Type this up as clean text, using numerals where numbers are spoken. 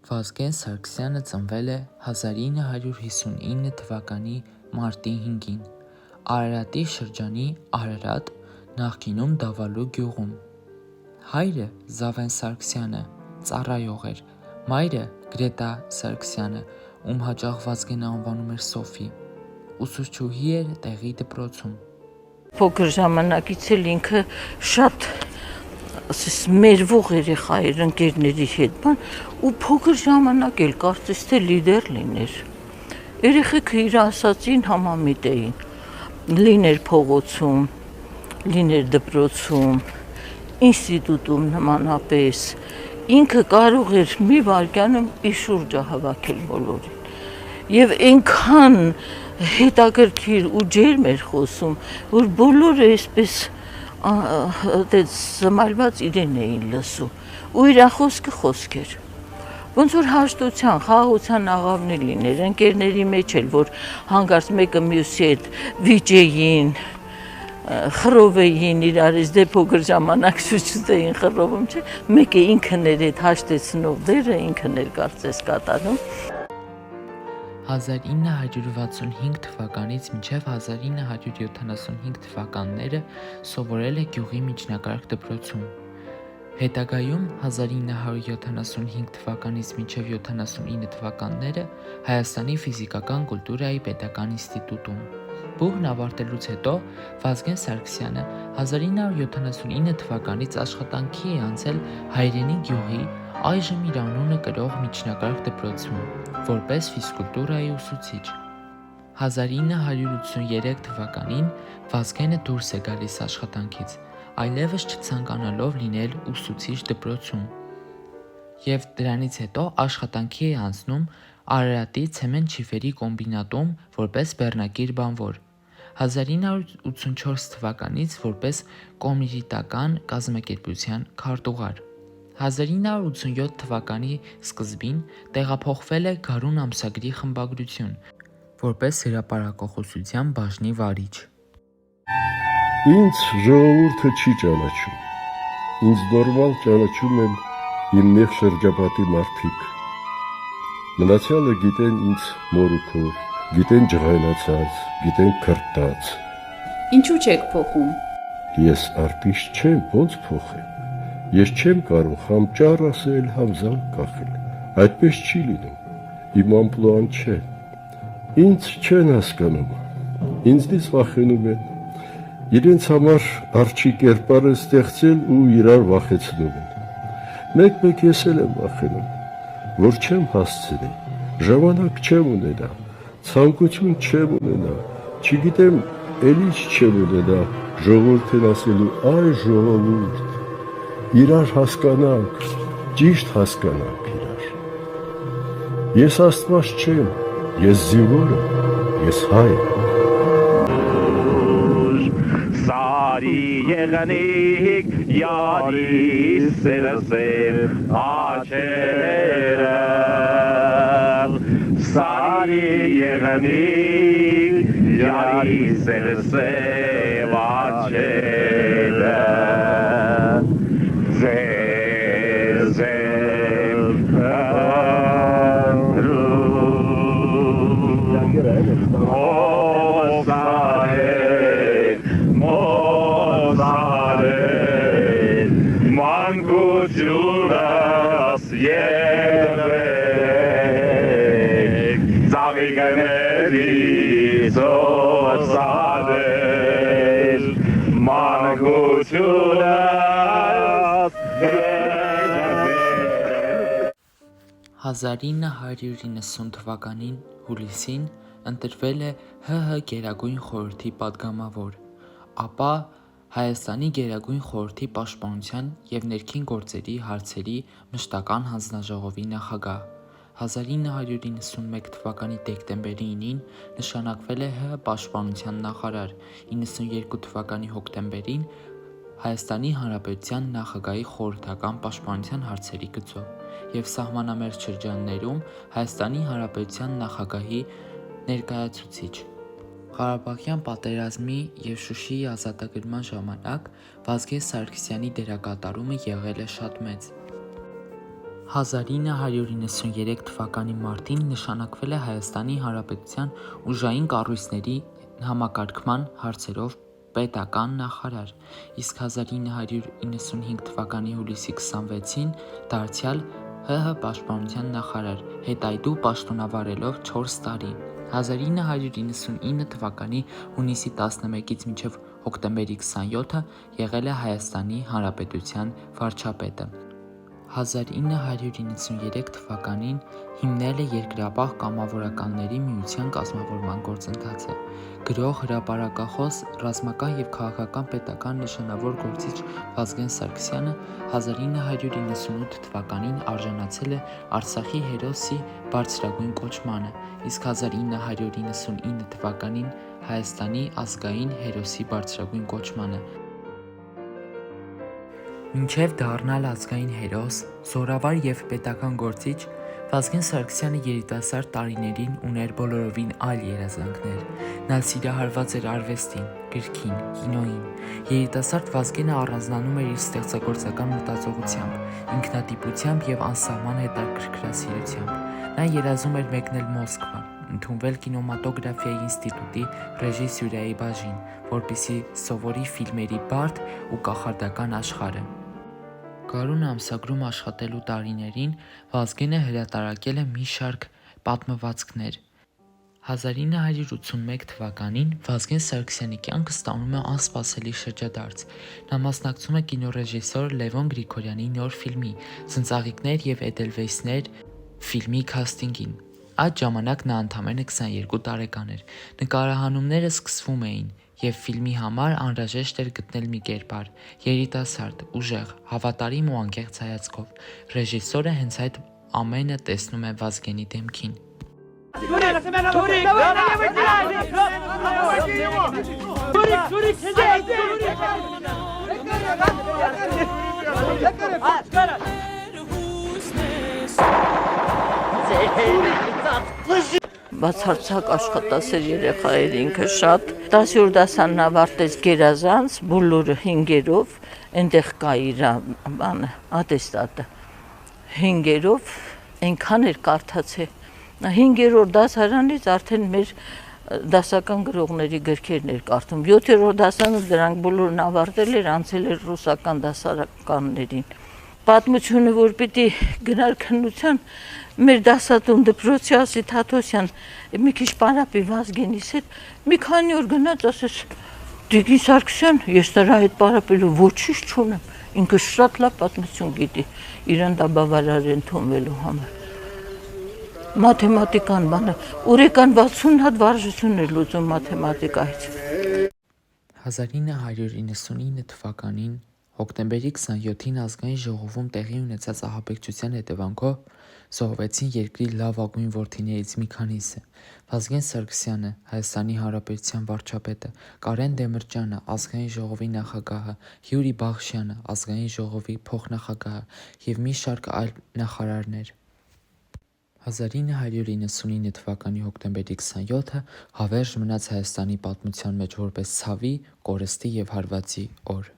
Վազգեն Սարգսյանը ծնվել է 1959 թվականի մարտի 5-ին Արարատի շրջանի Արարատ, նախկինում Դավալու գյուղում։ Հայրը Զավեն Սարգսյանը ծառայող էր, մայրը Գրետա Սարգսյանը, ում հաճախ Վազգենը անվանում էր Սոֆի, ուսուցչուհի էր տեղի դպրոցում։ Փոքր ժամանակից էլ ինքը շատ մերվող երեխա էր ընկերների հետ, ու փոքր ժամանակ էլ կարծես թե լիդեր լիներ։ Երեխեքը իր ասածին համամիտ էին, լիներ փողոցում, լիներ դպրոցում, ինստիտուտում նմանապես, ինքը կարող էր մի վայրկյանում իր շուրջը հավաքել բոլորին։ Եվ այնքան հետաքրքիր ու ջերմ էր խոսում, որ բոլորը այսպես զմայլված իրեն էին լսում, ու իր խոսքը խոսք էր։ Ոնց որ հաշտության, խաղաղության աղավնի լիներ, ընկերների մեջ էլ, որ հանկարծ մեկը մյուսի հետ վիճեին, խռովեին իրարից, դե փոքր ժամանակ շուտ էին խռովում, չէ՞, մեկը ինքն էր այդ հաշտեցնող դերը, ինքն էր կարծես կատարում։ 1965 թվականից մինչև 1975 թվականները սովորել է գյուղի միջնակարգ դպրոցում։ Հետագայում 1975 թվականից մինչև 79 թվականները Հայաստանի ֆիզիկական կուլտուրայի պետական ինստիտուտում։ Բուհն ավարտելուց հետո Վազգեն Սարգսյանը 1979 թվականից աշխատանքի է անցել Հայրենի գյուղի, այժմ իր անունը կրող միջնակարգ դպրոցում, որպես ֆիզկուլտուրայի ուսուցիչ։ 1983 թվականին Վազգենը դուրս է գալիս աշխատանքից, այլևս չցանկանալով լինել ուսուցիչ դպրոցում, և դրանից հետո աշխատանքի է անցնում Արարատի ցեմենտ շիֆերի կոմբինատում որպես բեռնակիր բանվոր, 1984 թվականից որպես կոմիտետական կազմակերպության քարտուղար։ 1987 թվականի սկզբին տեղափոխվել է Գարուն ամսագրի խմբագրություն, որպես հրապարակախոսության բաժնի վարիչ։ Ինձ ժողովուրդը չի ճանաչում, ինձ նորմալ ճանաչում են իմ նեղ շրջապատի մարդիկ։ Մնացյալը գիտեն ինձ մոր ու քոր, գիտեն ջղայնացած, գիտեն քրտած։ Ինչու չեք փոխում։ Ես արբիշ չեմ, ոնց փոխեմ։ Ես չեմ կարող համ ճառ ասել, համ զանգ կախել։ Այդպես չի լինում։ Իմ ամպլուան չէ։ Ինձ չեն հասկանում։ Ինձնից վախենում են։ Իրենց համար արջի կերպար են ստեղծել ու իրար վախեցնում են։ Մեկ-մեկ ես էլ եմ վախենում, որ չեմ հասցնի, ժամանակ չեմ ունենա, ցանկություն չեմ ունենա, չգիտեմ էլի չեմ ունենա ժողովրդին ասելու այ ժողովուրդ, իրար հասկանանք, ճիշտ հասկանանք իրար։ Ես Աստված չեմ, ես զինվոր եմ, ես հայ եմ։ Սարի եղանիկ, յարի սերսև աչերը, Սարի եղանիկ, յարի սերսև աչերը, Մանկությունս երեք, ծաղիկների ծոցանել, մանկությունս երեք։ 1990 թվականին հուլիսին ընտրվել է ՀՀ Գերագույն խորհրդի պատգամավոր, ապա Հայաստանի Գերագույն խորհրդի պաշտպանության և ներքին գործերի հարցերի մշտական հանձնաժողովի նախագահ։ 1991 թվականի դեկտեմբերի 9-ին նշանակվել է ՀՀ պաշտպանության նախարար, 92 թվականի հոկտեմբերին Հայաստանի Հանրապետության նախագահի խորհրդական պաշտպանության հարցերի գծով և սահմանամերձ շրջաններում Հայաստանի Հանրապետության նախագահի ներկայացուցիչ։ Ղարաբաղյան պատերազմի և Շուշիի ազատագրման ժամանակ Վազգեն Սարգսյանի դերակատարումը եղել է շատ մեծ։ 1993 թվականի մարտին նշանակվել է Հայաստանի Հանրապետության ուժային կառույցների համակարգման հարցերով պետական նախարար, իսկ 1995 թվականի հուլիսի 26-ին դարձյալ ՀՀ պաշտպանության նախարար, հետայդու պաշտոնավարելով 4 տարի։ 1999 թվականի հունիսի 11-ից մինչև հոկտեմբերի 27-ը եղել է Հայաստանի Հանրապետության վարչապետը։ 1993 թվականին հիմնել է Երկրապահ կամավորականների միության կազմավորման գործընթացը։ Գրող, հրապարակախոս, ռազմական և քաղաքական պետական նշանավոր գործիչ Վազգեն Սարգսյանը 1998 թվականին արժանացել է Արցախի հերոսի բարձրագույն կոչմանը, իսկ 1999 թվականին Հայաստանի ազգային հերոսի բարձրագույն կոչմանը։ Մինչև դառնալ ազգային հերոս, զորավար և պետական գործիչ, Վազգեն Սարգսյանը երիտասարդ տարիներին ուներ բոլորովին այլ երազանքներ։ Նա սիրահարված էր արվեստին, գրքին, կինոյին։ Երիտասարդ Վազգենը առանձնանում էր իր ստեղծագործական մտածողությամբ, ինքնատիպությամբ և անսահման հետաքրքրասիրությամբ։ Նա երազում էր մեկնել Մոսկվա, ընդունվել կինեմատոգրաֆիայի ինստիտուտի ռեժիսուրայի բաժին, որպեսզի սովորի ֆիլմերի բարդ ու կախարդական աշխարհը։ Գարուն ամսագրում աշխատելու տարիներին Վազգենը հրատարակել է մի շարք պատմվածքներ։ 1981 թվականին Վազգեն Սարգսյանի կյանքը ստանում է անսպասելի շրջադարձ։ Նա մասնակցում է կինոռեժիսոր Լևոն Գրիգորյանի նոր ֆիլմի «Ծնծաղիկներ և Էդելվեյսներ» ֆիլմի քաստինգին։ Այդ ժամանակ նա ընդամենը 22 տարեկան էր։ Նկարահանումները սկսվում էին, և ֆիլմի համար անհրաժեշտ էր գտնել մի կերպար՝ երիտասարդ, ուժեղ, հավատարիմ ու անկեղծ հայացքով։ Ռեժիսորը հենց այդ ամենը տեսնում է Վազգենի դեմքին։ Բացարձակ աշխատասեր երեխա էր ինքը շատ։ 10-րդ դասանն ավարտեց գերազանց, բոլորը 5-երով, այնտեղ կա իր ատեստատը։ 5-երով այնքան էր կարդացել։ 5-րդ դասարանից արդեն մեր դասական գրողների գրքերն էր կարդում։ 7-րդ դասանում դրանք բոլորն ավարտել էր, անցել էր ռուսական դասականներին։ Պատմությունը, որ պիտի գնար քննության, մեր դասատուն դպրոցի Ասի Թաթոսյան մի քիչ պարապի Վազգենիս հետ, մի քանի օր գնաց, ասես Տիկին Սարգսյան, ես նրա հետ պարապելու ոչինչ չունեմ, ինքը շատ լավ պատմություն գիտի, իրան դա բավարար է ընդունվելու համար։ Մաթեմատիկան բանը, օրական 60 հատ վարժություն էր լուծում մաթեմատիկայից։ 1999 թվականին հոկտեմբերի 27-ին ազգային ժողովում տեղի ունեցած ահաբեկչության հետևանքով զոհվեցին երկրի լավագույն որդիներից մի քանիսը՝ Վազգեն Սարգսյանը, Հայաստանի Հանրապետության վարչապետը, Կարեն Դեմիրճյանը, ազգային ժողովի նախագահը, Յուրի Բախշյանը, ազգային ժողովի փոխնախագահը և մի շարք այլ նախարարներ։ 1999 թվականի հոկտեմբերի 27-ը հավերժ մնաց Հայաստանի պատմության մեջ որպես ցավի, կորստի և հարվածի օր։